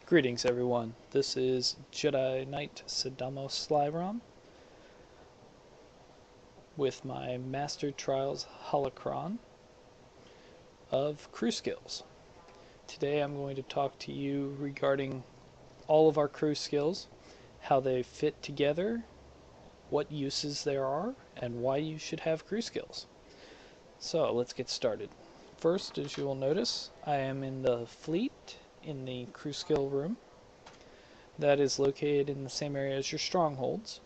Greetings everyone, this is Jedi Knight Sadamo Slyrom with my Master Trials Holocron of crew skills. Today I'm going to talk to you regarding all of our crew skills, how they fit together, what uses there are, and why you should have crew skills. So let's get started. First, as you will notice, I am in the fleet in the crew skill room. That is located in the same area as your strongholds.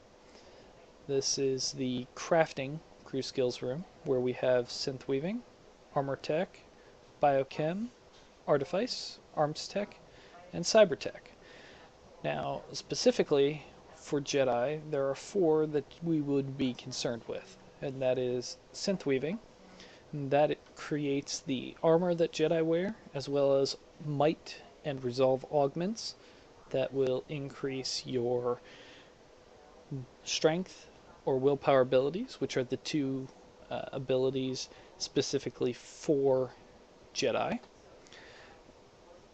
This is the crafting crew skills room where we have synth weaving, armor tech, biochem, artifice, arms tech, and cyber tech. Now, specifically for Jedi, there are four that we would be concerned with, and that is synth weaving. That it creates the armor that Jedi wear, as well as might and resolve augments that will increase your strength or willpower abilities, which are the two abilities specifically for Jedi.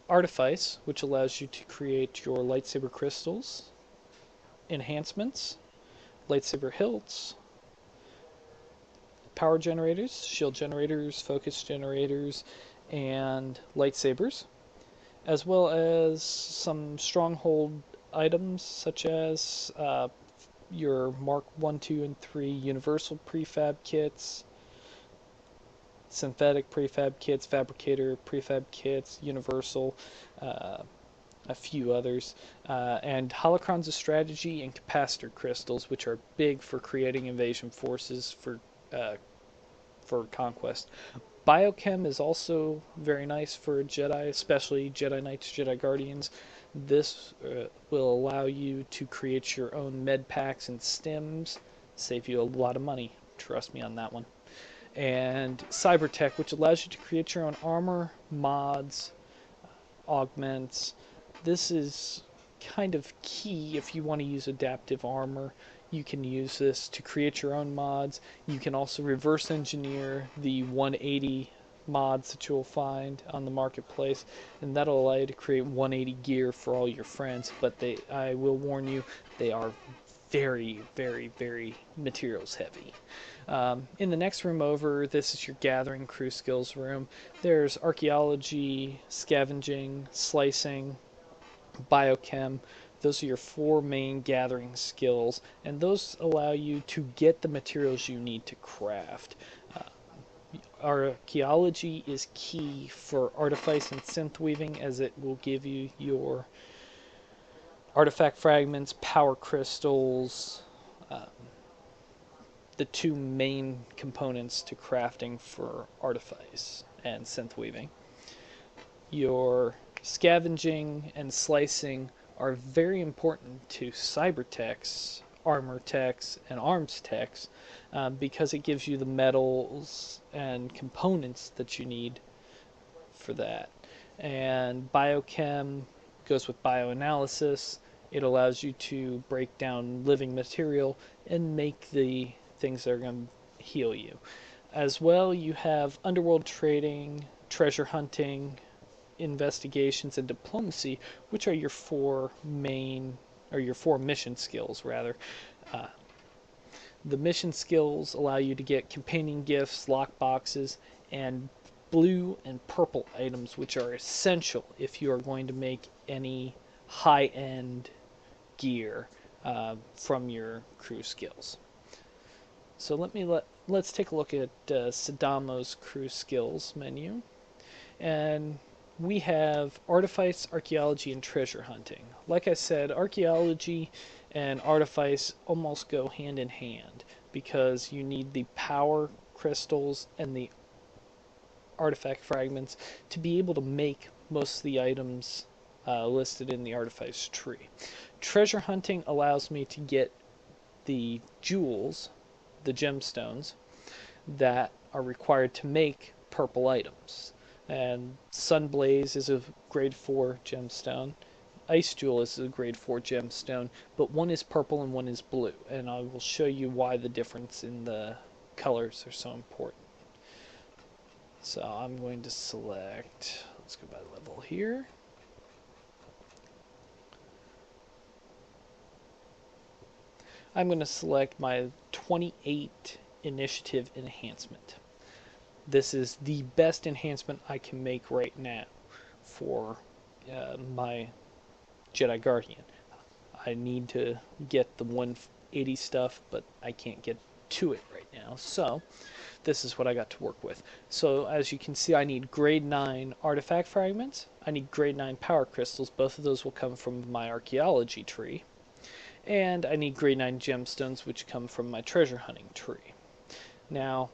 Artifice, which allows you to create your lightsaber crystals, enhancements, lightsaber hilts, power generators, shield generators, focus generators, and lightsabers, as well as some stronghold items such as your Mark 1, 2, and 3 universal prefab kits, synthetic prefab kits, fabricator prefab kits, universal, a few others, and holocrons of strategy and capacitor crystals, which are big for creating invasion forces for conquest. Biochem is also very nice for Jedi, especially Jedi Knights, Jedi Guardians. This will allow you to create your own med packs and stims, save you a lot of money, trust me on that one. And cyber tech, which allows you to create your own armor, mods, augments. This is kind of key if you want to use adaptive armor. You can use this to create your own mods. You can also reverse engineer the 180 mods that you'll find on the marketplace, and that'll allow you to create 180 gear for all your friends. But I will warn you, they are very, very, very materials heavy. In the next room over, this is your gathering crew skills room. There's archaeology, scavenging, slicing, biochem. Those are your four main gathering skills, and those allow you to get the materials you need to craft. Archaeology is key for artifice and synth weaving, as it will give you your artifact fragments, power crystals, the two main components to crafting for artifice and synth weaving. Your scavenging and slicing are very important to cyber techs, armor techs, and arms techs because it gives you the metals and components that you need for that. And biochem goes with bioanalysis. It allows you to break down living material and make the things that are going to heal you. As well, you have underworld trading, treasure hunting, investigations, and diplomacy, which are your four mission skills rather. The mission skills allow you to get companion gifts, lockboxes, and blue and purple items, which are essential if you are going to make any high-end gear from your crew skills. So let's take a look at Sadamo's crew skills menu, and we have artifice, archaeology, and treasure hunting. Like I said, archaeology and artifice almost go hand in hand because you need the power crystals and the artifact fragments to be able to make most of the items listed in the artifice tree. Treasure hunting allows me to get the jewels, the gemstones, that are required to make purple items. And Sunblaze is a grade 4 gemstone. Ice Jewel is a grade 4 gemstone, but one is purple and one is blue, and I will show you why the difference in the colors are so important. So I'm going to select, let's go by level here. I'm going to select my 28 initiative enhancement. This is the best enhancement I can make right now for my Jedi Guardian. I need to get the 180 stuff, but I can't get to it right now. So this is what I got to work with. So as you can see, I need grade 9 artifact fragments. I need grade 9 power crystals. Both of those will come from my archaeology tree. And I need grade 9 gemstones, which come from my treasure hunting tree. Now,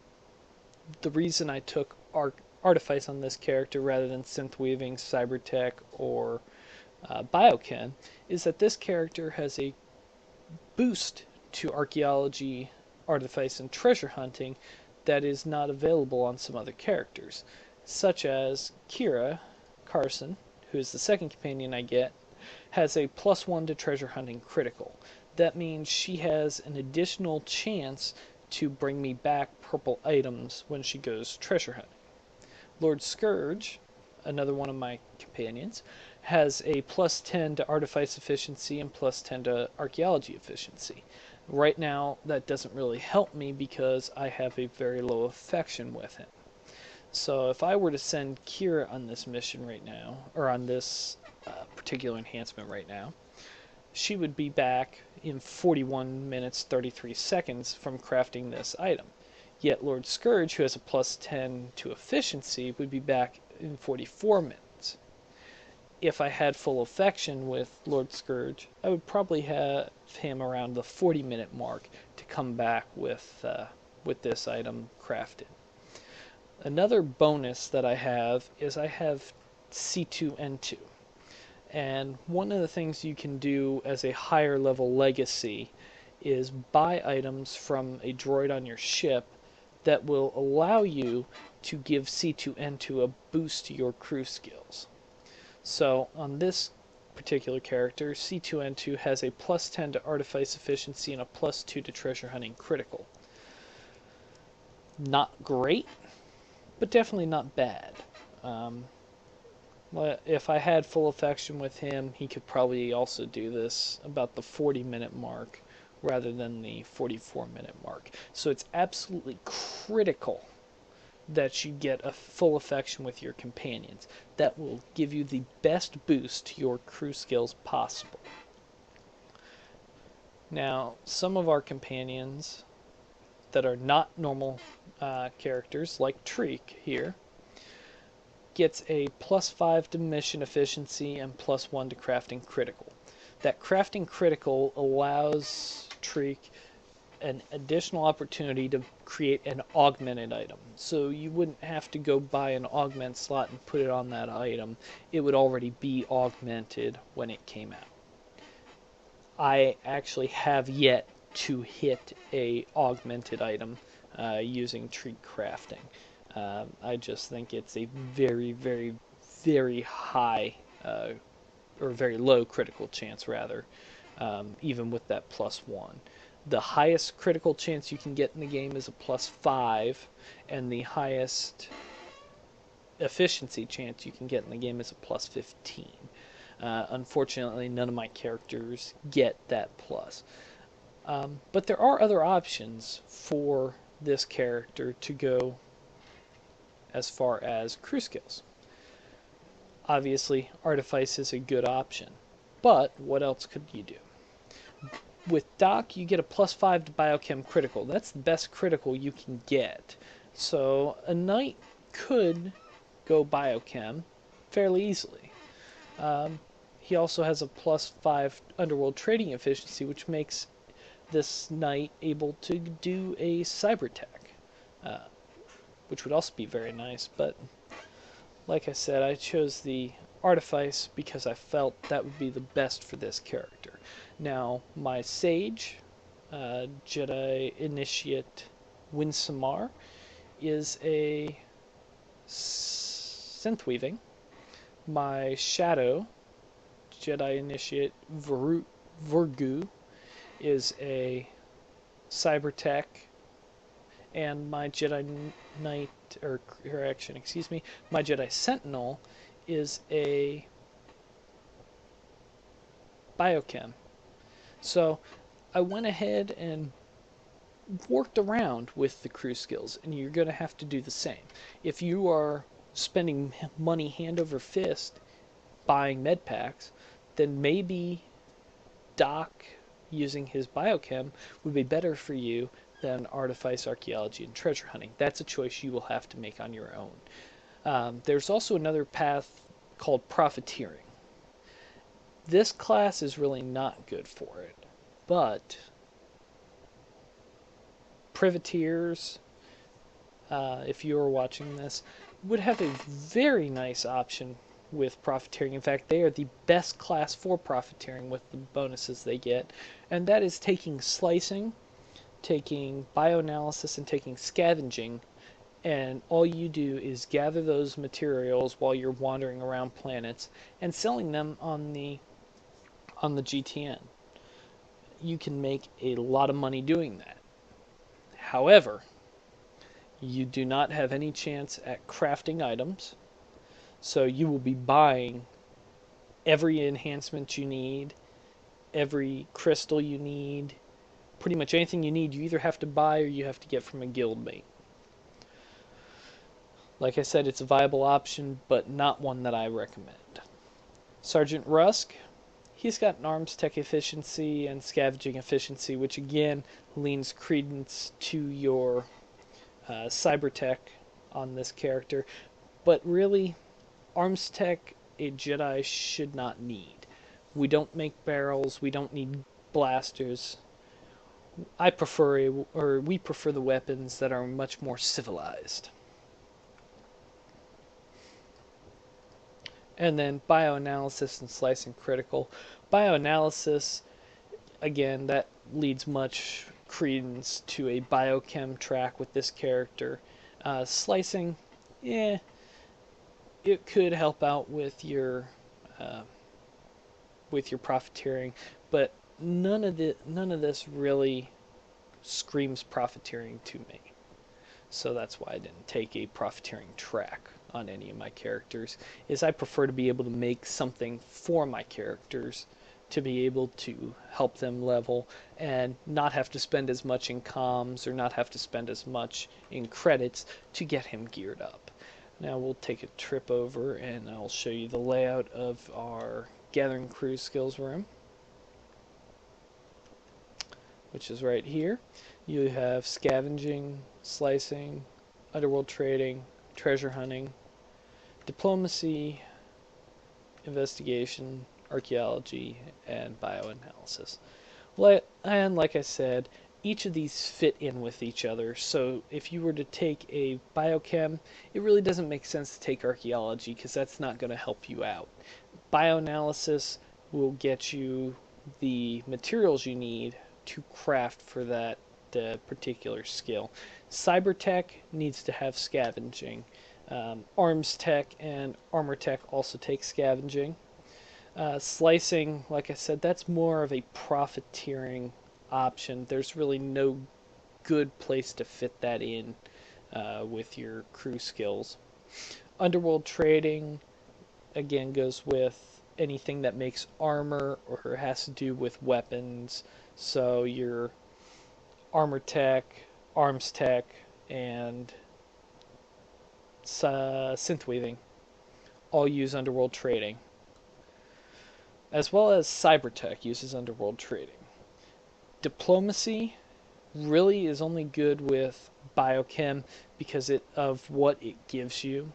the reason I took artifice on this character rather than synth weaving, cybertech, or biochem is that this character has a boost to archaeology, artifice, and treasure hunting that is not available on some other characters, such as Kira Carson, who is the second companion I get, has a +1 to treasure hunting critical. That means she has an additional chance to bring me back purple items when she goes treasure hunting. Lord Scourge, another one of my companions, has a +10 to artifice efficiency and +10 to archaeology efficiency. Right now, that doesn't really help me because I have a very low affection with him. So if I were to send Kira on this mission right now, or on this particular enhancement right now, she would be back in 41 minutes 33 seconds from crafting this item. Yet Lord Scourge, who has a +10 to efficiency, would be back in 44 minutes. If I had full affection with Lord Scourge, I would probably have him around the 40-minute mark to come back with this item crafted. Another bonus that I have is I have C2N2. And one of the things you can do as a higher level legacy is buy items from a droid on your ship that will allow you to give C2N2 a boost to your crew skills. So on this particular character, C2N2 has a +10 to artifice efficiency and a +2 to treasure hunting critical. Not great, but definitely not bad. If I had full affection with him, he could probably also do this about the 40-minute mark rather than the 44-minute mark. So it's absolutely critical that you get a full affection with your companions. That will give you the best boost to your crew skills possible. Now, some of our companions that are not normal characters, like Treek here, gets a +5 to mission efficiency and +1 to crafting critical. That crafting critical allows Treek an additional opportunity to create an augmented item. So you wouldn't have to go buy an augment slot and put it on that item. It would already be augmented when it came out. I actually have yet to hit a augmented item using Treek crafting. I just think it's a very, very, very high or very low critical chance rather, even with that +1. The highest critical chance you can get in the game is a +5, and the highest efficiency chance you can get in the game is a +15. Unfortunately, none of my characters get that plus. But there are other options for this character to go as far as crew skills. Obviously, Artifice is a good option, but what else could you do? With Doc, you get a +5 to Biochem critical. That's the best critical you can get. So a knight could go Biochem fairly easily. He also has a +5 underworld trading efficiency, which makes this knight able to do a cybertech, which would also be very nice. But like I said, I chose the Artifice because I felt that would be the best for this character. Now, my Sage, Jedi Initiate Winsamar, is a synth weaving. My Shadow, Jedi Initiate Vorgu, is a cybertech, and my Jedi Knight, or correction, excuse me, my Jedi Sentinel is a biochem. So I went ahead and worked around with the crew skills, and you're going to have to do the same. If you are spending money hand over fist buying med packs, then maybe Doc using his biochem would be better for you than artifice, archaeology, and treasure hunting. That's a choice you will have to make on your own. There's also another path called profiteering. This class is really not good for it, but privateers, if you are watching this, would have a very nice option with profiteering. In fact, they are the best class for profiteering with the bonuses they get, and that is taking slicing, taking bioanalysis, and taking scavenging, and all you do is gather those materials while you're wandering around planets and selling them on the GTN. You can make a lot of money doing that. However, you do not have any chance at crafting items, so you will be buying every enhancement you need, every crystal you need, pretty much anything you need you either have to buy or you have to get from a guildmate. Like I said, it's a viable option, but not one that I recommend. Sergeant Rusk, he's got an arms tech efficiency and scavenging efficiency, which again leans credence to your cyber tech on this character, but really, arms tech a Jedi should not need. We don't make barrels, we don't need blasters. We prefer the weapons that are much more civilized. And then bioanalysis and slicing critical. Bioanalysis, again, that leads much credence to a biochem track with this character. Slicing, it could help out with your profiteering, but none of this really screams profiteering to me. So that's why I didn't take a profiteering track on any of my characters, is I prefer to be able to make something for my characters to be able to help them level and not have to spend as much in comms or not have to spend as much in credits to get him geared up. Now we'll take a trip over and I'll show you the layout of our Gathering Crew skills room, which is right here. You have scavenging, slicing, underworld trading, treasure hunting, diplomacy, investigation, archaeology, and bioanalysis. And like I said, each of these fit in with each other, so if you were to take a biochem, it really doesn't make sense to take archaeology because that's not going to help you out. Bioanalysis will get you the materials you need to craft for that particular skill. Cyber tech needs to have scavenging. Arms tech and armor tech also take scavenging. Slicing, like I said, that's more of a profiteering option. There's really no good place to fit that in with your crew skills. Underworld trading, again, goes with anything that makes armor or has to do with weapons. So your armor tech, arms tech, and synth weaving all use underworld trading, as well as cybertech uses underworld trading. Diplomacy really is only good with biochem because of what it gives you.